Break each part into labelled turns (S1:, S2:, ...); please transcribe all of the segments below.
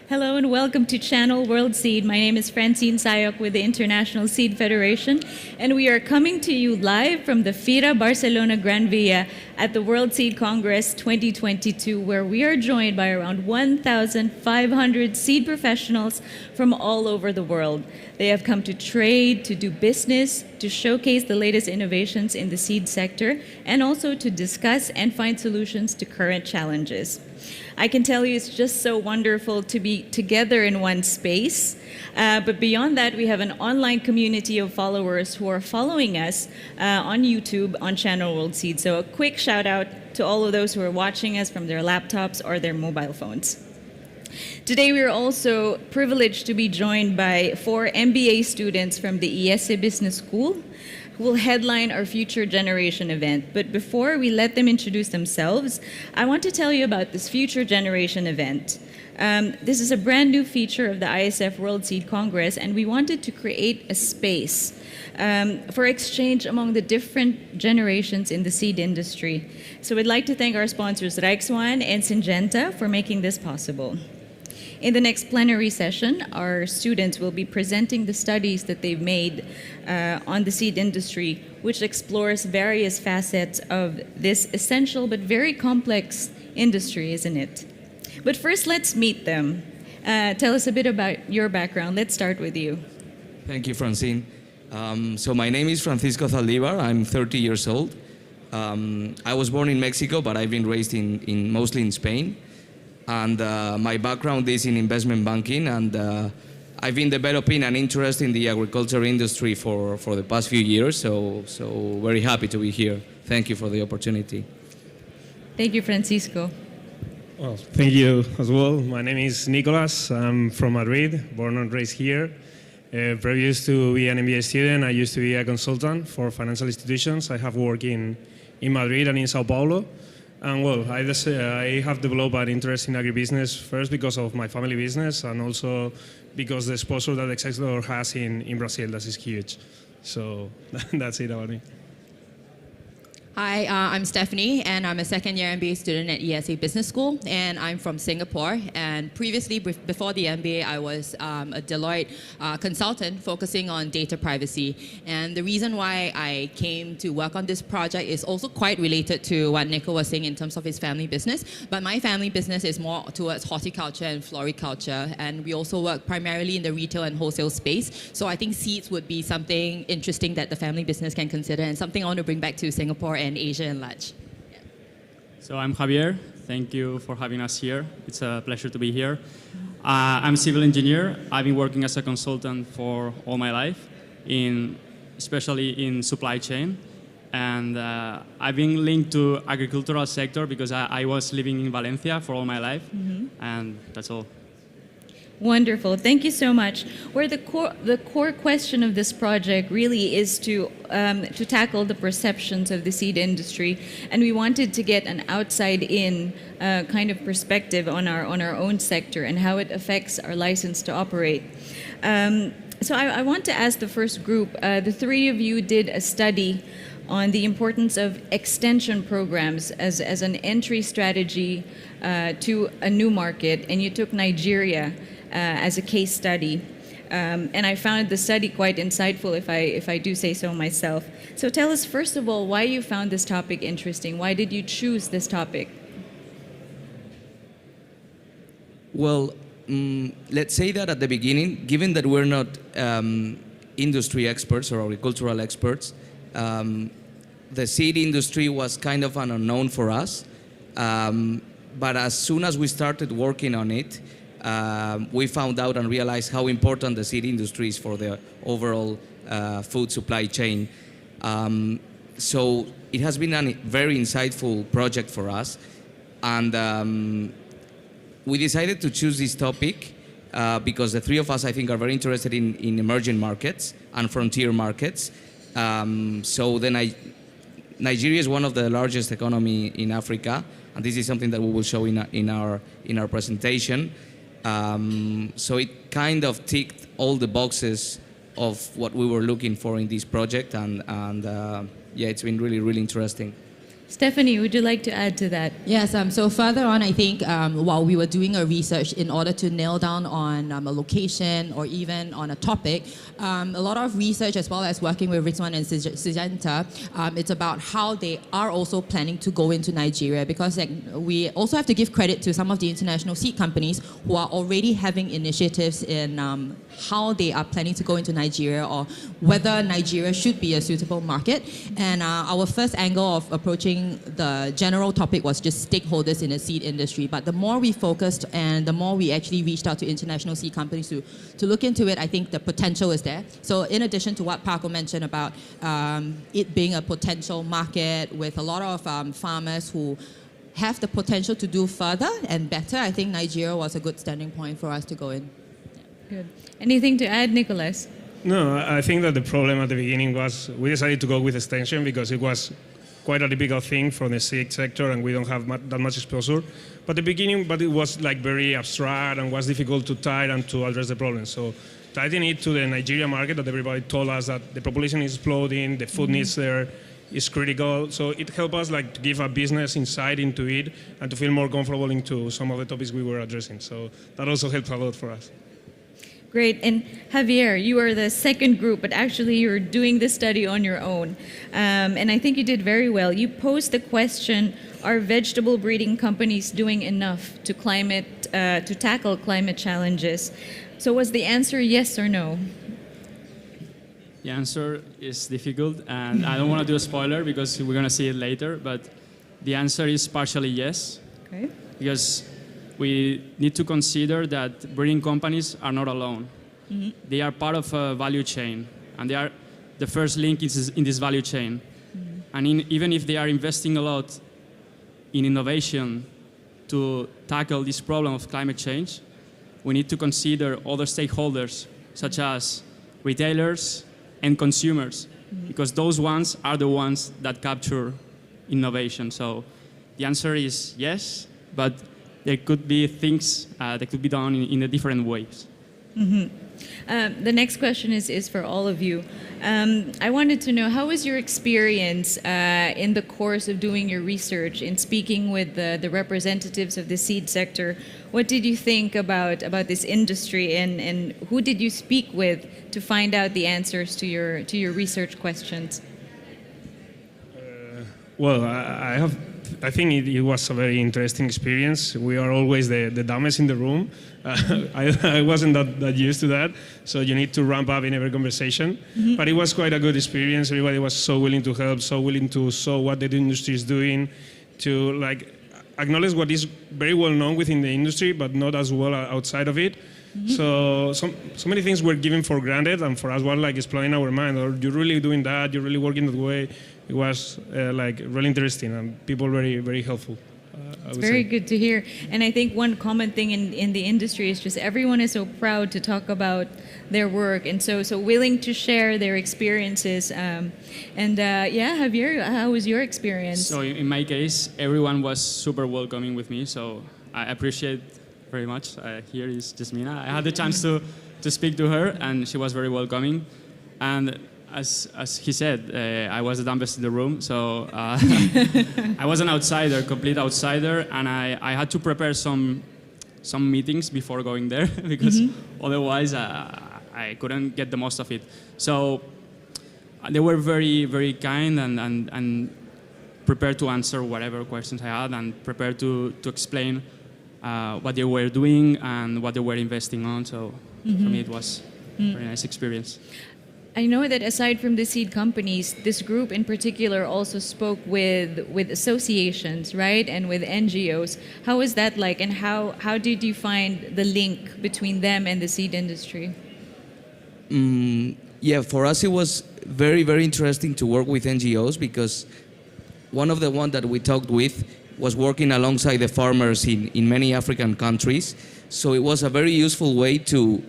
S1: Hello and welcome to Channel World Seed. My name is Francine Sayok with the International Seed Federation, and we are coming to you live from the Fira Barcelona Gran Via at the World Seed Congress 2022, where we are joined by around 1,500 seed professionals from all over the world. They have come to trade, to do business, to showcase the latest innovations in the seed sector, and also to discuss and find solutions to current challenges. I can tell you it's just so wonderful to be together in one space. But beyond that, we have an online community of followers who are following us on YouTube on Channel World Seed. So a quick shout out to all of those who are watching us from their laptops or their mobile phones. Today we are also privileged to be joined by 4 MBA students from the IESE Business School who will headline our Future Generation event. But before we let them introduce themselves, I want to tell you about this Future Generation event. This is a brand new feature of the ISF World Seed Congress, and we wanted to create a space for exchange among the different generations in the seed industry. So we'd like to thank our sponsors Rexwan and Syngenta for making this possible. In the next plenary session, our students will be presenting the studies that they've made on the seed industry, which explores various facets of this essential but very complex industry, isn't it? But first, let's meet them. Tell us a bit about your background. Let's start with you.
S2: Thank you, Francine. So my name is Francisco Zaldivar. I'm 30 years old. I was born in Mexico, but I've been raised mostly in Spain. And my background is in investment banking, and I've been developing an interest in the agriculture industry for the past few years, so very happy to be here. Thank you for the opportunity.
S1: Thank you, Francisco.
S3: Well, thank you as well. My name is Nicolas. I'm from Madrid, born and raised here. Previous to be an MBA student, I used to be a consultant for financial institutions. I have worked in Madrid and in Sao Paulo. And well, I have developed an interest in agribusiness first because of my family business, and also because the exposure that the sector has in Brazil, that is huge. So that's it about me.
S4: Hi, I'm Stephanie, and I'm a second-year MBA student at IESE Business School, and I'm from Singapore. And previously, before the MBA, I was a Deloitte consultant focusing on data privacy. And the reason why I came to work on this project is also quite related to what Nico was saying in terms of his family business. But my family business is more towards horticulture and floriculture, and we also work primarily in the retail and wholesale space. So I think seeds would be something interesting that the family business can consider, and something I want to bring back to Singapore and Asia and large. Yeah.
S5: So I'm Javier. Thank you for having us here. It's a pleasure to be here. I'm a civil engineer. I've been working as a consultant for all my life, especially in supply chain. And I've been linked to agricultural sector because I was living in Valencia for all my life. And that's all.
S1: Wonderful. Thank you so much. Where the core question of this project really is to tackle the perceptions of the seed industry, and we wanted to get an outside-in kind of perspective on our own sector and how it affects our license to operate. So I want to ask the first group. The 3 of you did a study on the importance of extension programs as an entry strategy to a new market, and you took Nigeria as a case study. And I found the study quite insightful, if I do say so myself. So tell us, first of all, why you found this topic interesting. Why did you choose this topic?
S2: Well, let's say that at the beginning, given that we're not industry experts or agricultural experts, the seed industry was kind of an unknown for us. But as soon as we started working on it, we found out and realized how important the seed industry is for the overall food supply chain. So it has been a very insightful project for us. And we decided to choose this topic because the 3 of us, I think, are very interested in emerging markets and frontier markets. So then Nigeria is one of the largest economy in Africa, and this is something that we will show in our presentation. So it kind of ticked all the boxes of what we were looking for in this project, and yeah, it's been really, really interesting.
S1: Stephanie, would you like to add to that?
S4: Yes, so further on, I think while we were doing a research in order to nail down on a location or even on a topic, a lot of research as well as working with Rizwan and Syngenta, it's about how they are also planning to go into Nigeria, because we also have to give credit to some of the international seed companies who are already having initiatives in how they are planning to go into Nigeria or whether Nigeria should be a suitable market. And our first angle of approaching the general topic was just stakeholders in the seed industry. But the more we focused and the more we actually reached out to international seed companies to look into it, I think the potential is there. So in addition to what Paco mentioned about it being a potential market with a lot of farmers who have the potential to do further and better, I think Nigeria was a good standing point for us to go in.
S1: Good. Anything to add, Nicholas?
S3: No, I think that the problem at the beginning was we decided to go with extension because it was quite a typical thing for the seed sector and we don't have that much exposure. But the beginning, it was like very abstract and was difficult to tie and to address the problem. So tying it to the Nigeria market that everybody told us that the population is exploding, the food needs there is critical. So it helped us like to give a business insight into it and to feel more comfortable into some of the topics we were addressing. So that also helped a lot for us.
S1: Great. And Javier, you are the second group, but actually you're doing this study on your own. And I think you did very well. You posed the question, are vegetable breeding companies doing enough to tackle climate challenges? So was the answer yes or no?
S5: The answer is difficult, and I don't want to do a spoiler because we're going to see it later, but the answer is partially yes.
S1: Okay.
S5: Because we need to consider that breeding companies are not alone. Mm-hmm. They are part of a value chain, and they are the first link in this value chain. Mm-hmm. And even if they are investing a lot in innovation to tackle this problem of climate change, we need to consider other stakeholders, such as retailers and consumers, because those ones are the ones that capture innovation. So the answer is yes, but there could be things that could be done in a different ways.
S1: Mm-hmm. The next question is for all of you. I wanted to know, how was your experience in the course of doing your research, in speaking with the representatives of the seed sector? What did you think about this industry, and who did you speak with to find out the answers to your research questions?
S3: Well, I think it was a very interesting experience. We are always the dumbest in the room. I wasn't that used to that, so you need to ramp up in every conversation. Mm-hmm. But it was quite a good experience. Everybody was so willing to help, so willing to show what the industry is doing, to like acknowledge what is very well known within the industry, but not as well outside of it. Mm-hmm. So many things were given for granted, and for us was like exploring our mind. Or you're really doing that? You're really working that way? It was like really interesting, and people very, very helpful.
S1: It's very good to hear. And I think one common thing in the industry is just everyone is so proud to talk about their work, and so willing to share their experiences. Javier, how was your experience?
S5: So in my case, everyone was super welcoming with me. So I appreciate very much. Here is Jasmina. I had the chance to speak to her, and she was very welcoming. And as he said, I was the dumbest in the room, so I was an outsider, complete outsider, and I had to prepare some meetings before going there because otherwise I couldn't get the most of it. So they were very, very kind and prepared to answer whatever questions I had and prepared to explain what they were doing and what they were investing on. So for me, it was a very nice experience.
S1: I know that aside from the seed companies, this group in particular also spoke with associations, right, and with NGOs. How was that like, and how did you find the link between them and the seed industry?
S2: Yeah, for us it was very, very interesting to work with NGOs because one of the ones that we talked with was working alongside the farmers in many African countries. So it was a very useful way to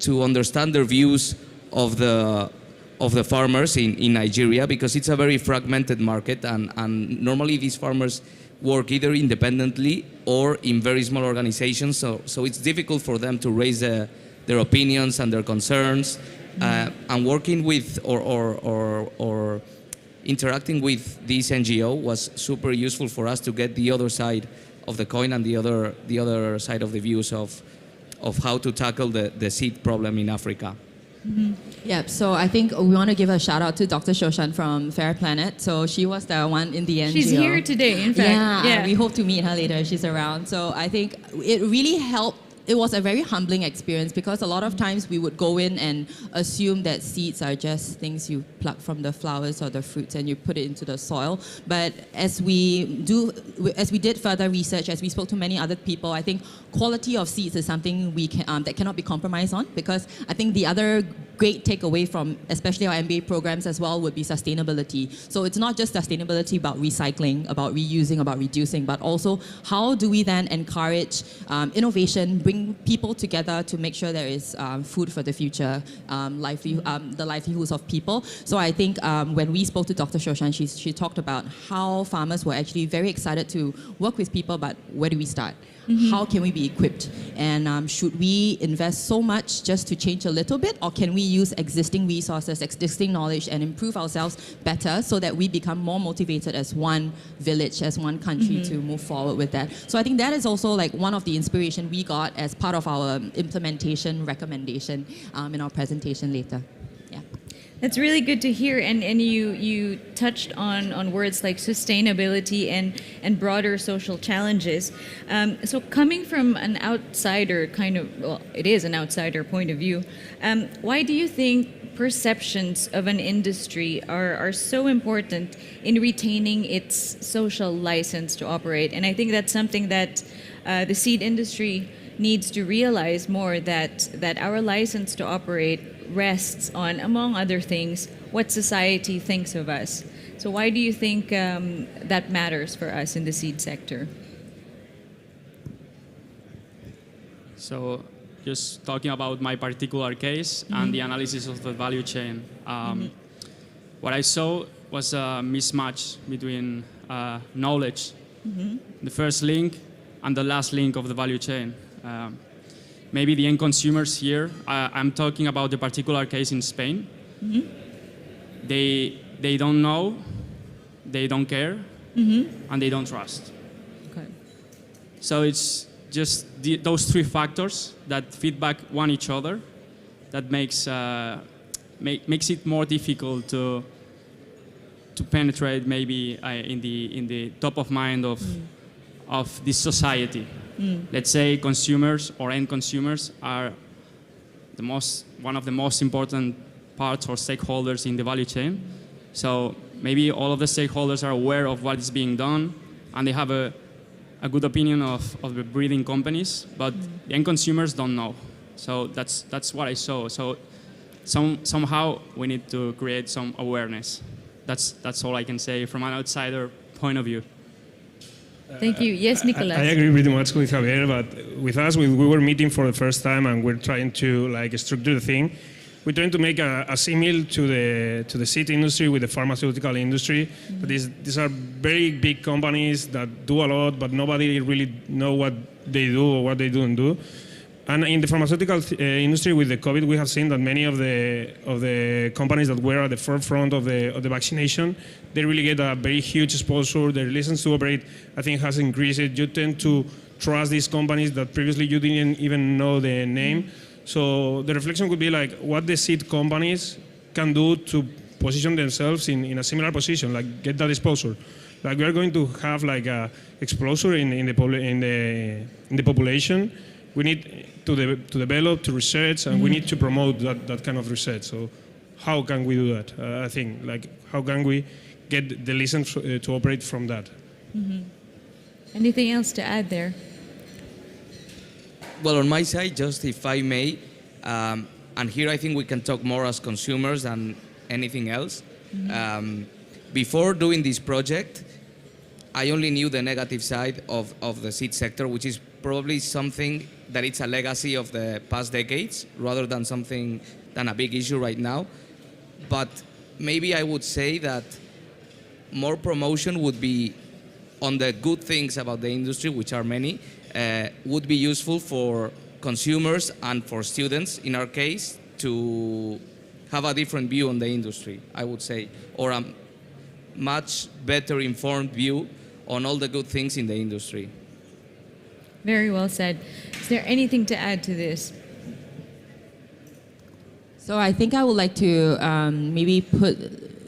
S2: understand their views of the farmers in Nigeria, because it's a very fragmented market, and normally these farmers work either independently or in very small organizations, so it's difficult for them to raise their opinions and their concerns. And working with or interacting with this NGO was super useful for us to get the other side of the coin and the other side of the views of how to tackle the seed problem in Africa.
S4: Yeah, so I think we want to give a shout out to Dr. Shoshan from Fair Planet. So she was the one in the NGO.
S1: She's here today, in fact.
S4: Yeah, we hope to meet her later if she's around. So I think it really helped. It was a very humbling experience because a lot of times we would go in and assume that seeds are just things you pluck from the flowers or the fruits and you put it into the soil. But as we did further research, as we spoke to many other people, I think quality of seeds is something we can, that cannot be compromised on, because I think the other great takeaway from especially our MBA programs as well would be sustainability. So it's not just sustainability about recycling, about reusing, about reducing, but also how do we then encourage innovation, bring people together to make sure there is food for the future, the livelihoods of people. So I think when we spoke to Dr. Shoshan, she talked about how farmers were actually very excited to work with people, but where do we start? How can we be equipped? And should we invest so much just to change a little bit, or can we use existing resources, existing knowledge, and improve ourselves better so that we become more motivated as one village, as one country to move forward with that? So I think that is also like one of the inspiration we got as part of our implementation recommendation in our presentation later. Yeah.
S1: That's really good to hear, and you touched on words like sustainability and broader social challenges. So coming from an outsider it is an outsider point of view, why do you think perceptions of an industry are so important in retaining its social license to operate? And I think that's something that the seed industry needs to realize more, that our license to operate rests on, among other things, what society thinks of us. So why do you think that matters for us in the seed sector?
S5: So just talking about my particular case and the analysis of the value chain, what I saw was a mismatch between knowledge, the first link, and the last link of the value chain. Maybe the end consumers here, I'm talking about the particular case in Spain. They don't know, they don't care, and they don't trust.
S1: Okay.
S5: So it's just those three factors that feedback one each other that makes it more difficult to penetrate maybe in the top of mind of this society. Let's say consumers or end consumers are one of the most important parts or stakeholders in the value chain. So maybe all of the stakeholders are aware of what is being done and they have a good opinion of the breeding companies, but the end consumers don't know. So that's what I saw. So somehow we need to create some awareness. That's all I can say from an outsider point of view.
S1: Thank you. Yes, Nicolas.
S3: I agree pretty much with Javier, but with us, we were meeting for the first time and we're trying to structure the thing. We're trying to make a similar to the seed industry with the pharmaceutical industry. But these are very big companies that do a lot, but nobody really know what they do or what they don't do. And in the pharmaceutical industry with the COVID, we have seen that many of the companies that were at the forefront of the vaccination, they really get a very huge exposure. Their license to operate, I think, has increased. You tend to trust these companies that previously you didn't even know the name. So the reflection could be like what the seed companies can do to position themselves in a similar position, like get that exposure. Like we are going to have like a exposure in the population. We need to develop, to research, and we need to promote that kind of research. So how can we do that? I think, like, how can we get the license to operate from that?
S1: Anything else to add there?
S2: Well, on my side, just if I may, and here I think we can talk more as consumers than anything else. Before doing this project, I only knew the negative side of the seed sector, which is probably something that it's a legacy of the past decades rather than a big issue right now. But maybe I would say that more promotion would be on the good things about the industry, which are many, would be useful for consumers and for students, in our case, to have a different view on the industry, I would say, or much better informed view on all the good things in the industry.
S1: Very well said. Is there anything to add to this?
S4: So I think I would like to maybe put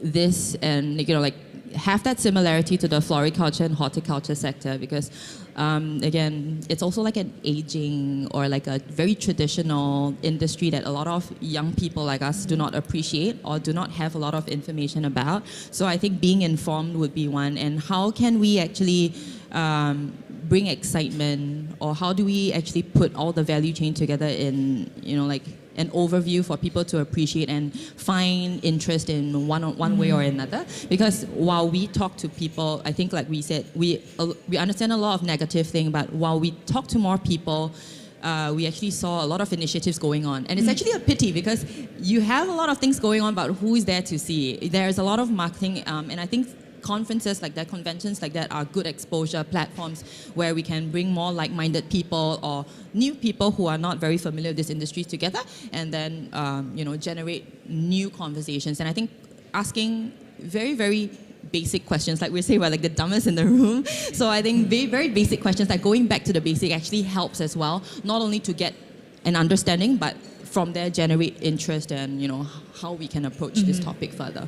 S4: this and like have that similarity to the floriculture and horticulture sector, because again, it's also like an aging or like a very traditional industry that a lot of young people like us do not appreciate or do not have a lot of information about. So I think being informed would be one. And how can we actually bring excitement, or how do we actually put all the value chain together in, like an overview for people to appreciate and find interest in one way or another? Because while we talk to people, I think like we said, we understand a lot of negative thing, but while we talk to more people, we actually saw a lot of initiatives going on. And it's actually a pity, because you have a lot of things going on, but who is there to see? There's a lot of marketing, and I think conferences like that, conventions like that are good exposure platforms where we can bring more like-minded people or new people who are not very familiar with this industry together, and then generate new conversations. And I think asking very, very basic questions, like we say, we're like the dumbest in the room. So I think very, very basic questions, like going back to the basic, actually helps as well, not only to get an understanding, but from there generate interest and how we can approach this topic further.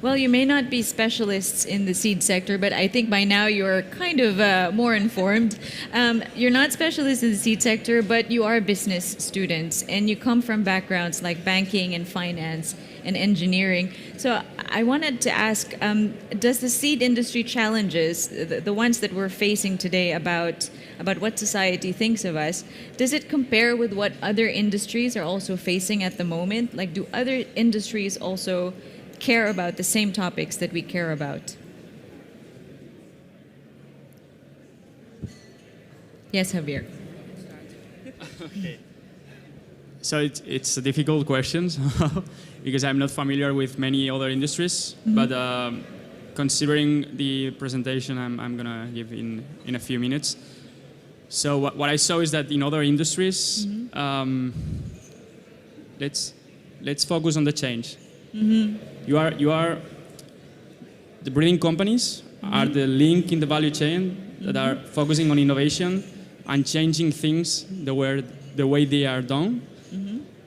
S1: Well, you may not be specialists in the seed sector, but I think by now you're kind of more informed. You're not specialists in the seed sector, but you are business students, and you come from backgrounds like banking and finance and engineering. So I wanted to ask, does the seed industry challenges, the ones that we're facing today about what society thinks of us, does it compare with what other industries are also facing at the moment? Like, do other industries also care about the same topics that we care about? Yes, Javier.
S5: Okay. So it's a difficult question because I'm not familiar with many other industries, but considering the presentation I'm going to give in a few minutes. So what I saw is that in other industries, let's focus on the change. You are the breeding companies are the link in the value chain that are focusing on innovation and changing things the way they are done.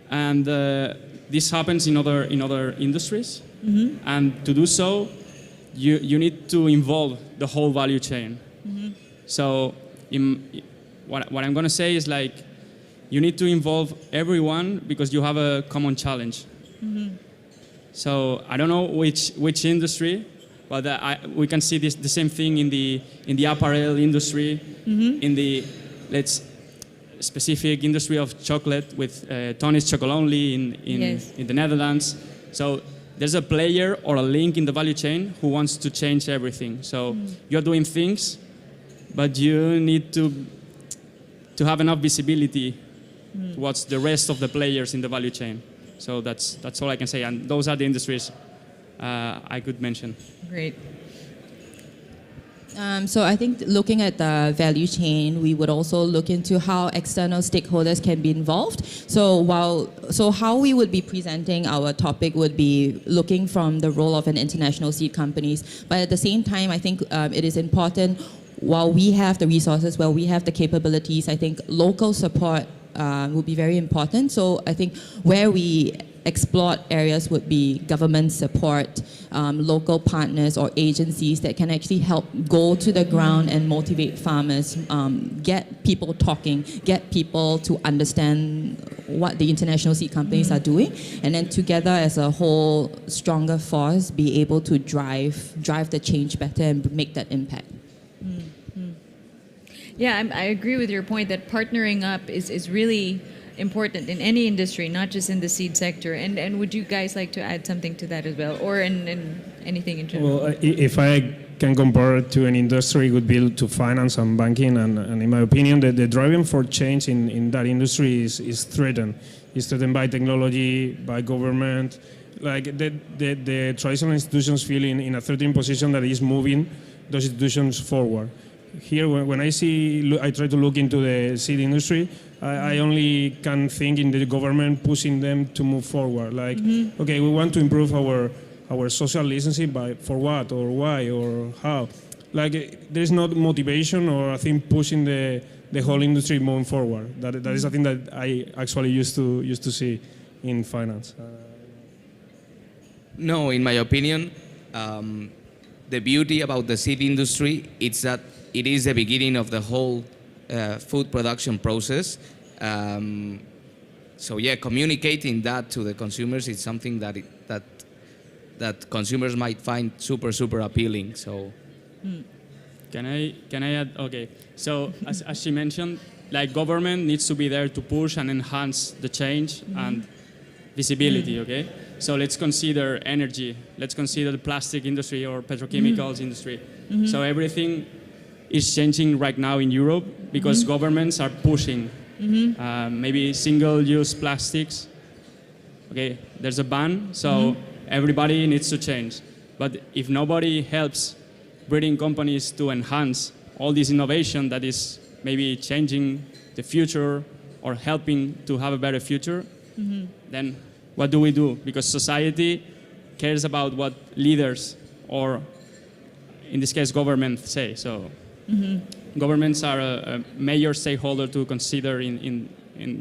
S5: And this happens in other industries. And to do so, you need to involve the whole value chain. So what I'm going to say is, like, you need to involve everyone because you have a common challenge. So I don't know which industry, but we can see the same thing in the apparel industry, in the specific industry of chocolate with Tony's Chocolonely in the Netherlands. So there's a player or a link in the value chain who wants to change everything. So you're doing things, but you need to have enough visibility towards the rest of the players in the value chain. So that's all I can say. And those are the industries I could mention.
S1: Great.
S4: So I think looking at the value chain, we would also look into how external stakeholders can be involved. So how we would be presenting our topic would be looking from the role of an international seed companies. But at the same time, I think it is important, while we have the resources, while we have the capabilities, I think local support would be very important. So I think where we explored areas would be government support, local partners or agencies that can actually help go to the ground and motivate farmers, get people talking, get people to understand what the international seed companies are doing, and then together as a whole stronger force be able to drive the change better and make that impact.
S1: Yeah, I agree with your point that partnering up is really important in any industry, not just in the seed sector. And would you guys like to add something to that as well, or in anything in general?
S3: Well, if I can compare it to an industry, it would be to finance and banking. And in my opinion, the driving for change in that industry is threatened. It's threatened by technology, by government. Like the traditional institutions feel in a threatening position that is moving those institutions forward. Here, when I try to look into the seed industry, I only can think in the government pushing them to move forward. Like, okay, we want to improve our our social relationship by for what or why or how. Like there is not motivation or I think pushing the whole industry moving forward. That is a thing that I actually used to see in finance.
S2: No, in my opinion, the beauty about the seed industry is that it is the beginning of the whole food production process. So yeah, communicating that to the consumers is something that consumers might find super appealing. So.
S5: Can I add? Okay. So as she mentioned, like government needs to be there to push and enhance the change and visibility. Okay. So let's consider energy. Let's consider the plastic industry or petrochemicals industry. So everything is changing right now in Europe because governments are pushing. Maybe single-use plastics. Okay, there's a ban, so everybody needs to change. But if nobody helps breeding companies to enhance all this innovation that is maybe changing the future or helping to have a better future, then what do we do? Because society cares about what leaders or, in this case, government say. So governments are a major stakeholder to consider in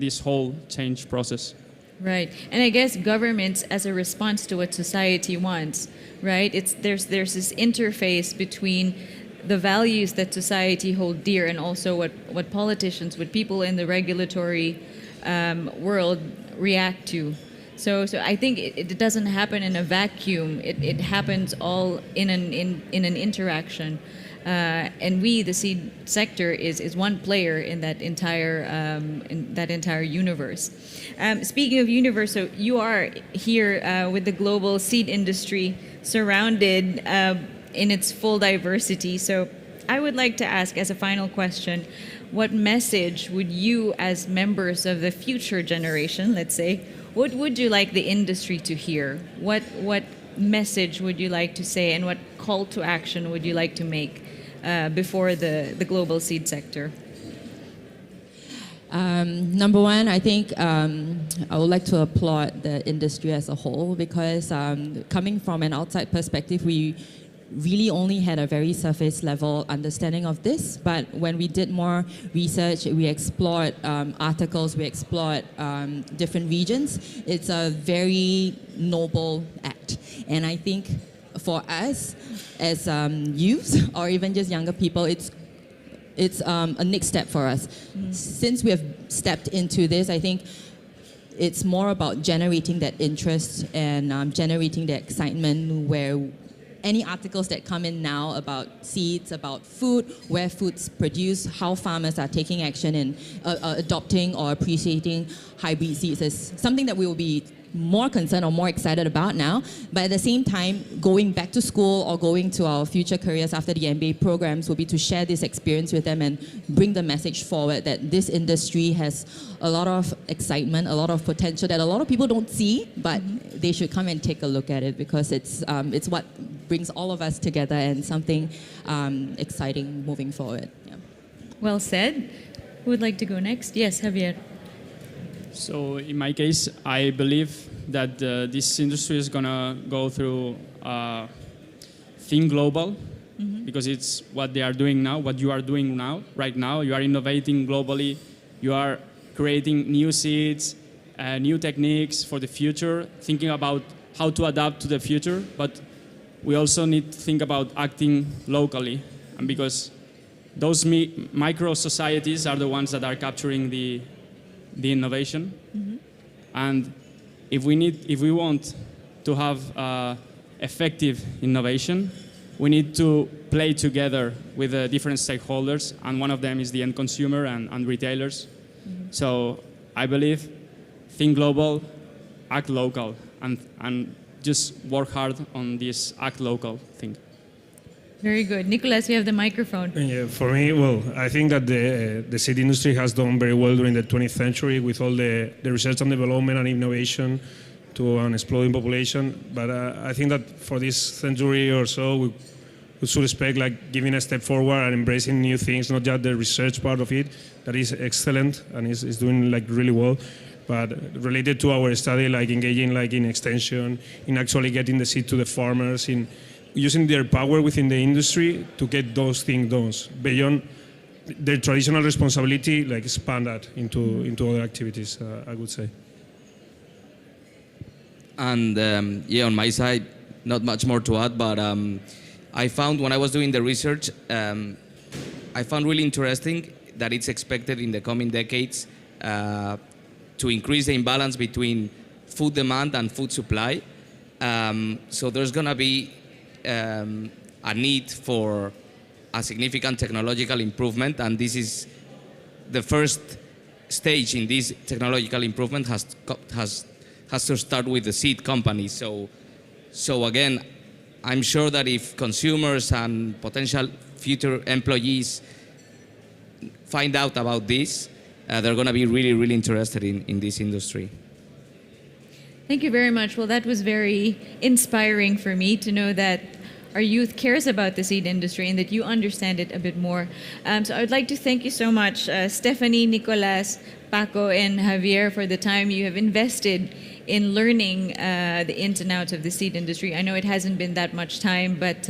S5: this whole change process.
S1: Right, and I guess governments as a response to what society wants, right? There's this interface between the values that society hold dear and also what politicians, what people in the regulatory world react to. So I think it doesn't happen in a vacuum. It happens all in an interaction. And we, the seed sector, is one player in that entire universe. Speaking of universe, so you are here with the global seed industry, surrounded in its full diversity. So I would like to ask, as a final question, what message would you, as members of the future generation, let's say, what would you like the industry to hear? What message would you like to say, and what call to action would you like to make before the global seed sector?
S4: Number one, I think I would like to applaud the industry as a whole because coming from an outside perspective, we really only had a very surface level understanding of this. But when we did more research, we explored articles, we explored different regions. It's a very noble act. And I think for us as youth or even just younger people, it's a next step for us. Since we have stepped into this, I think it's more about generating that interest and generating the excitement where any articles that come in now about seeds, about food, where food's produced, how farmers are taking action in adopting or appreciating hybrid seeds is something that we will be more concerned or more excited about now. But at the same time, going back to school or going to our future careers after the MBA programs will be to share this experience with them and bring the message forward that this industry has a lot of excitement, a lot of potential that a lot of people don't see, but they should come and take a look at it because it's what brings all of us together and something exciting moving forward. Yeah.
S1: Well said. Who would like to go next? Yes, Javier.
S5: So in my case, I believe that this industry is gonna go through think global because it's what they are doing now, what you are doing now, right now. You are innovating globally. You are creating new seeds, new techniques for the future, thinking about how to adapt to the future. But we also need to think about acting locally, and because those micro societies are the ones that are capturing the innovation. And if we want to have effective innovation, we need to play together with the different stakeholders, and one of them is the end consumer and retailers. So I believe think global, act local, and just work hard on this act local thing.
S1: Very good. Nicolas, you have the microphone.
S3: Yeah, for me, well, I think that the seed industry has done very well during the 20th century with all the research and development and innovation to an exploding population. But I think that for this century or so, we should expect like giving a step forward and embracing new things, not just the research part of it, that is excellent and is doing like really well. but related to our study, like engaging like in extension, in actually getting the seed to the farmers, in using their power within the industry to get those things done beyond their traditional responsibility, like expand that into other activities, I would say.
S2: And yeah, on my side, not much more to add, but I found when I was doing the research, I found really interesting that it's expected in the coming decades to increase the imbalance between food demand and food supply. So there's going to be a need for a significant technological improvement, and this is the first stage in this technological improvement has to start with the seed companies. So again, I'm sure that if consumers and potential future employees find out about this, they're going to be really, really interested in this industry.
S1: Thank you very much. Well, that was very inspiring for me to know that our youth cares about the seed industry and that you understand it a bit more. So I would like to thank you so much, Stephanie, Nicolas, Paco, and Javier, for the time you have invested in learning the ins and outs of the seed industry. I know it hasn't been that much time, but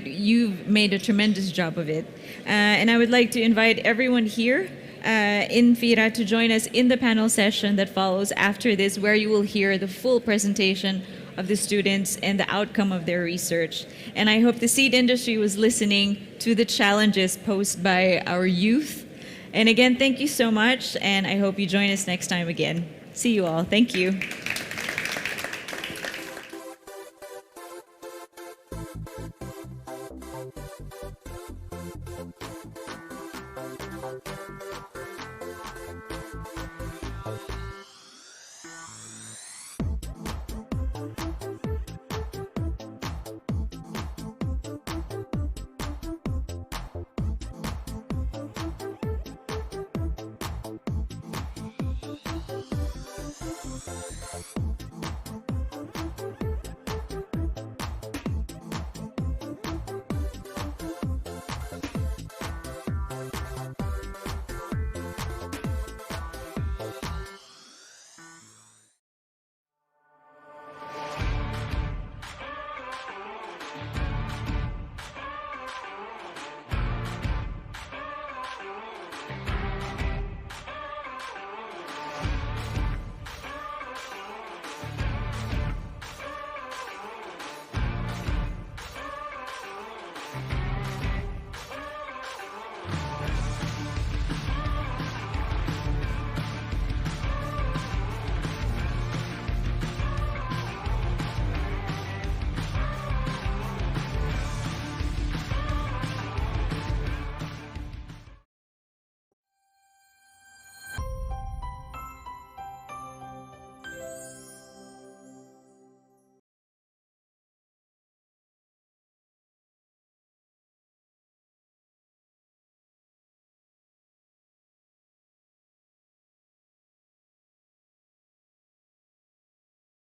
S1: you've made a tremendous job of it. And I would like to invite everyone here in Fira to join us in the panel session that follows after this, where you will hear the full presentation of the students and the outcome of their research. And I hope the seed industry was listening to the challenges posed by our youth. And again, thank you so much, and I hope you join us next time again. See you all. Thank you.